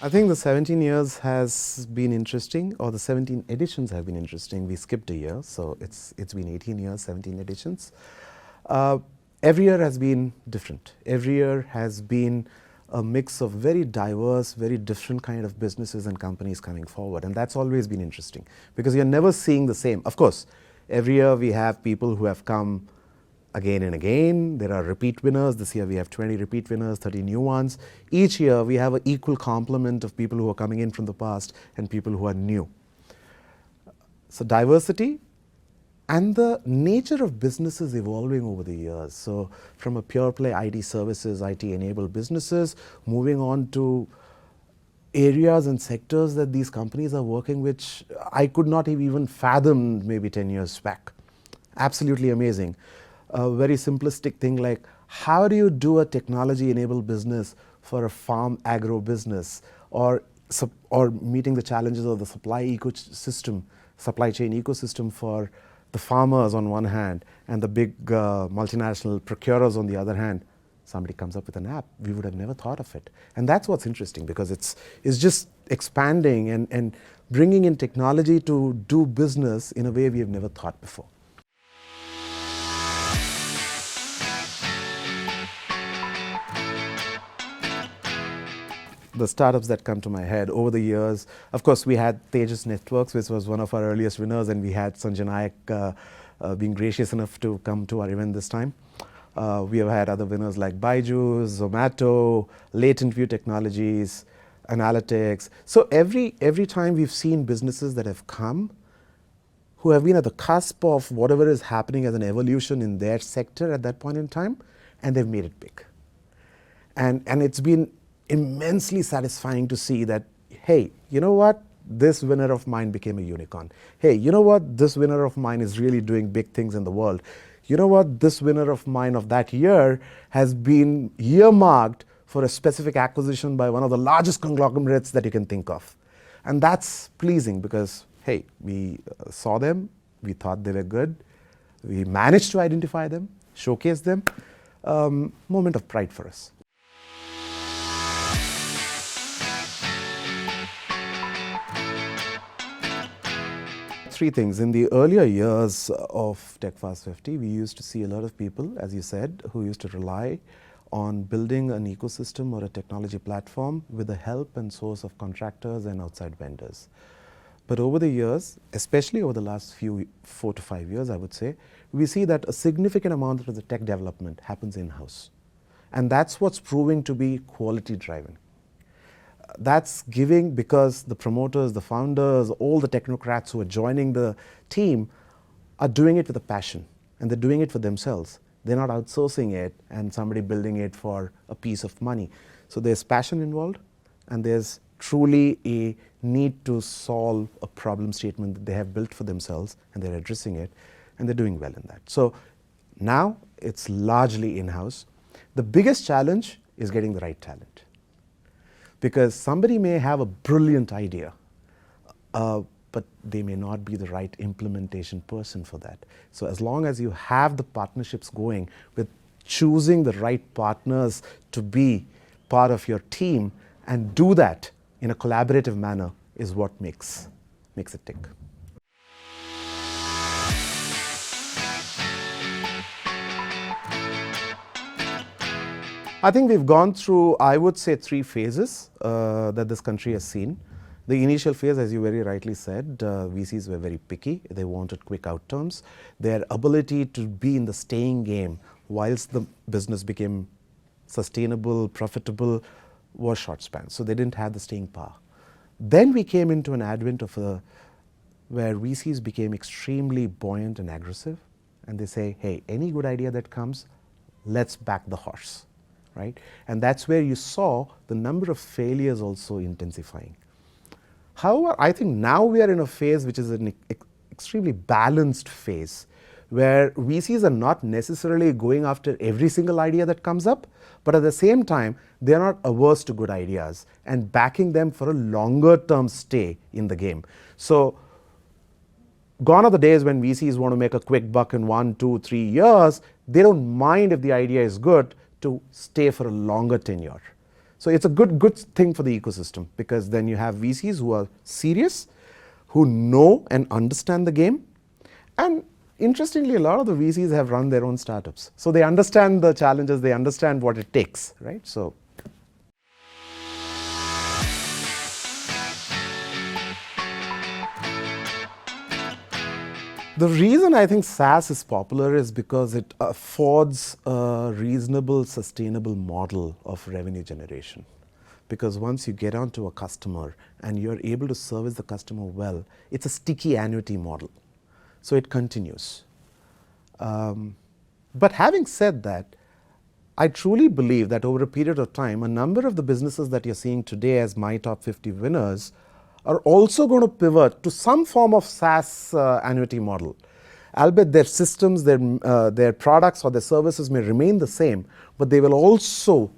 I think the 17 years has been interesting, or the 17 editions have been interesting. We skipped a year, so it's been 18 years, 17 editions. Every year has been different. Every year has been a mix of very diverse, very different kind of businesses and companies coming forward, and that's always been interesting because you're never seeing the same. Of course, every year we have people who have come again and again. There are repeat winners. This year we have 20 repeat winners, 30 new ones. Each year we have an equal complement of people who are coming in from the past and people who are new. So diversity and the nature of businesses evolving over the years. So from a pure play IT services, IT enabled businesses, moving on to areas and sectors that these companies are working, which I could not have even fathomed maybe 10 years back. Absolutely amazing. A very simplistic thing like, how do you do a technology-enabled business for a farm agro business, or meeting the challenges of the supply chain ecosystem for the farmers on one hand and the big multinational procurers on the other hand? Somebody comes up with an app. We would have never thought of it. And that's what's interesting, because it's just expanding and bringing in technology to do business in a way we have never thought before. The startups that come to my head over the years, of course, we had Tejas Networks, which was one of our earliest winners, and we had Sanjay Nayak being gracious enough to come to our event this time. We have had other winners like Byju's, Zomato, Latent View Technologies, Analytics. So every time we've seen businesses that have come who have been at the cusp of whatever is happening as an evolution in their sector at that point in time, and they've made it big. And it's been immensely satisfying to see that, hey, you know what? This winner of mine became a unicorn. Hey, you know what? This winner of mine is really doing big things in the world. You know what? This winner of mine of that year has been earmarked for a specific acquisition by one of the largest conglomerates that you can think of. And that's pleasing because, hey, we saw them, we thought they were good, we managed to identify them, showcase them. Moment of pride for us. Three things. In the earlier years of TechFast50, we used to see a lot of people, as you said, who used to rely on building an ecosystem or a technology platform with the help and source of contractors and outside vendors. But over the years, especially over the last 4 to 5 years, I would say, we see that a significant amount of the tech development happens in-house. And that's what's proving to be quality driven. That's giving because the promoters, the founders, all the technocrats who are joining the team are doing it with a passion, and they're doing it for themselves. They're not outsourcing it and somebody building it for a piece of money. So there's passion involved, and there's truly a need to solve a problem statement that they have built for themselves, and they're addressing it, and they're doing well in that. So now it's largely in-house. The biggest challenge is getting the right talent. Because somebody may have a brilliant idea, but they may not be the right implementation person for that. So as long as you have the partnerships going with choosing the right partners to be part of your team and do that in a collaborative manner is what makes it tick. I think we've gone through, I would say, 3 phases that this country has seen. The initial phase, as you very rightly said, VCs were very picky. They wanted quick outcomes. Their ability to be in the staying game whilst the business became sustainable, profitable, was short span. So they didn't have the staying power. Then we came into an advent of where VCs became extremely buoyant and aggressive. And they say, hey, any good idea that comes, let's back the horse. Right? And that's where you saw the number of failures also intensifying. However, I think now we are in a phase which is an extremely balanced phase, where VCs are not necessarily going after every single idea that comes up, but at the same time, they are not averse to good ideas and backing them for a longer term stay in the game. So gone are the days when VCs want to make a quick buck in 1, 2, 3 years. They don't mind if the idea is good to stay for a longer tenure. So it's a good thing for the ecosystem, because then you have VCs who are serious, who know and understand the game. And interestingly, a lot of the VCs have run their own startups. So they understand the challenges, they understand what it takes, right? So the reason I think SaaS is popular is because it affords a reasonable, sustainable model of revenue generation. Because once you get onto a customer and you're able to service the customer well, it's a sticky annuity model. So it continues. But having said that, I truly believe that over a period of time, a number of the businesses that you're seeing today as my top 50 winners are also going to pivot to some form of SaaS annuity model. Albeit their systems, their products or their services may remain the same, but they will also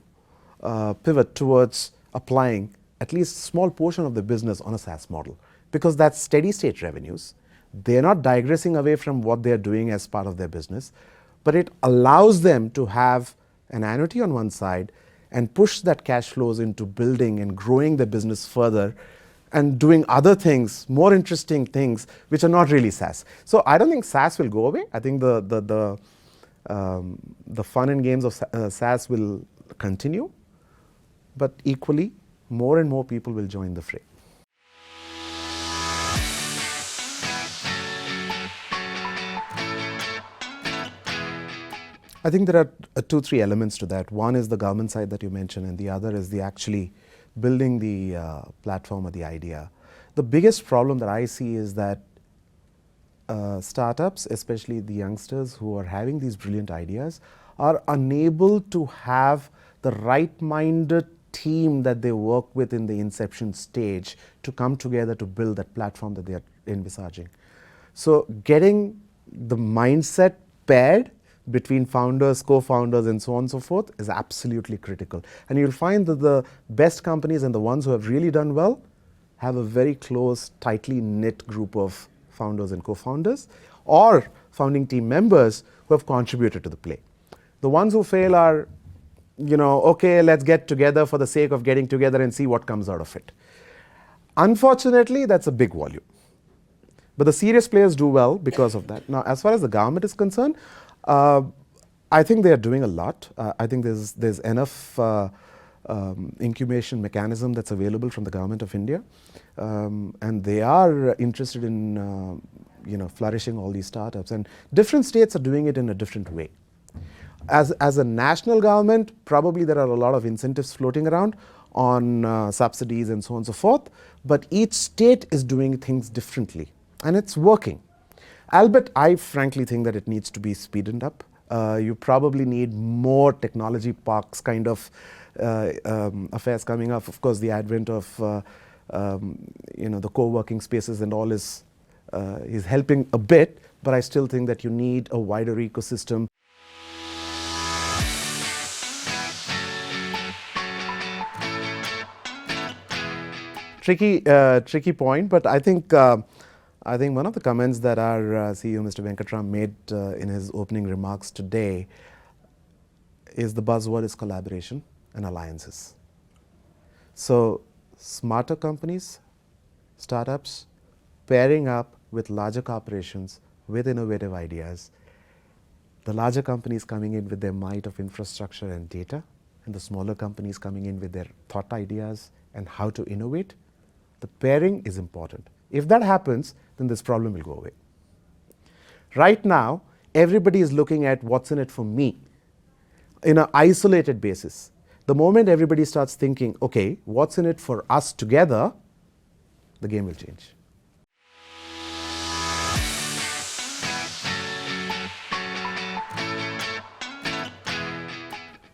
pivot towards applying at least a small portion of the business on a SaaS model, because that's steady state revenues. They're not digressing away from what they're doing as part of their business, but it allows them to have an annuity on one side and push that cash flows into building and growing the business further and doing other things, more interesting things, which are not really SaaS. So I don't think SaaS will go away. I think the fun and games of SaaS will continue, but equally, more and more people will join the fray. I think there are 2-3 elements to that. One is the government side that you mentioned, and the other is the actually building the platform or the idea. The biggest problem that I see is that startups, especially the youngsters who are having these brilliant ideas, are unable to have the right-minded team that they work with in the inception stage to come together to build that platform that they are envisaging. So getting the mindset paired between founders, co-founders, and so on and so forth is absolutely critical. And you'll find that the best companies and the ones who have really done well have a very close, tightly knit group of founders and co-founders or founding team members who have contributed to the play. The ones who fail are, okay, let's get together for the sake of getting together and see what comes out of it. Unfortunately, that's a big volume. But the serious players do well because of that. Now, as far as the government is concerned, I think they are doing a lot. I think there's enough incubation mechanism that's available from the government of India, and they are interested in flourishing all these startups. And different states are doing it in a different way. As a national government, probably there are a lot of incentives floating around on subsidies and so on and so forth. But each state is doing things differently, and it's working. Albeit, I frankly think that it needs to be speeded up. You probably need more technology parks kind of affairs coming up. Of course, the advent of the co-working spaces and all is helping a bit, but I still think that you need a wider ecosystem. Tricky point, but I think one of the comments that our CEO, Mr. Venkatram, made in his opening remarks today is the buzzword is collaboration and alliances. So smarter companies, startups, pairing up with larger corporations with innovative ideas, the larger companies coming in with their might of infrastructure and data, and the smaller companies coming in with their thought ideas and how to innovate. The pairing is important. If that happens, then this problem will go away. Right now, everybody is looking at what's in it for me in an isolated basis. The moment everybody starts thinking, okay, what's in it for us together, the game will change.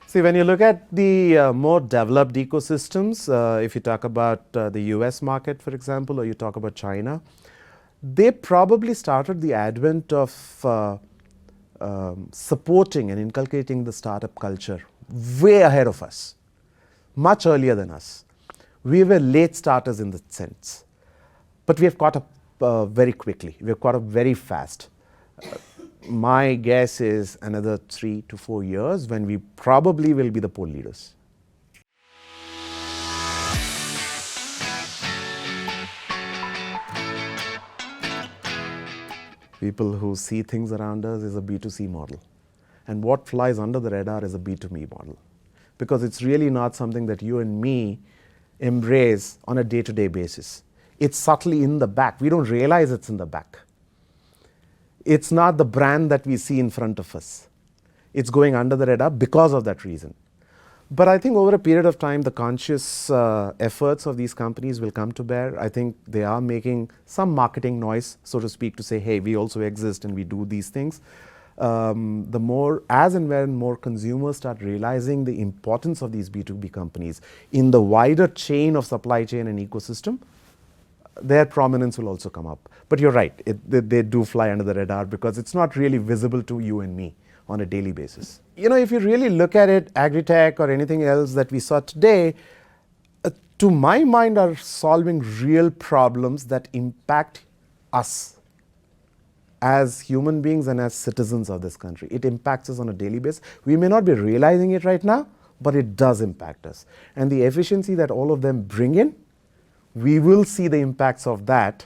See, when you look at the more developed ecosystems, if you talk about the US market, for example, or you talk about China, they probably started the advent of supporting and inculcating the startup culture way ahead of us, much earlier than us. We were late starters in that sense, but we have caught up very quickly. We have caught up very fast. My guess is another 3 to 4 years when we probably will be the pole leaders. people who see things around us is a B2C model. And what flies under the radar is a B2Me model. Because it's really not something that you and me embrace on a day-to-day basis. It's subtly in the back. We don't realize it's in the back. It's not the brand that we see in front of us. It's going under the radar because of that reason. But I think over a period of time, the conscious efforts of these companies will come to bear. I think they are making some marketing noise, so to speak, to say, hey, we also exist and we do these things. The more, as and when more consumers start realizing the importance of these B2B companies in the wider chain of supply chain and ecosystem, their prominence will also come up. But you're right, they do fly under the radar because it's not really visible to you and me on a daily basis. You know, if you really look at it, agri-tech or anything else that we saw today, to my mind are solving real problems that impact us as human beings and as citizens of this country. It impacts us on a daily basis. We may not be realizing it right now, but it does impact us. And the efficiency that all of them bring in, we will see the impacts of that.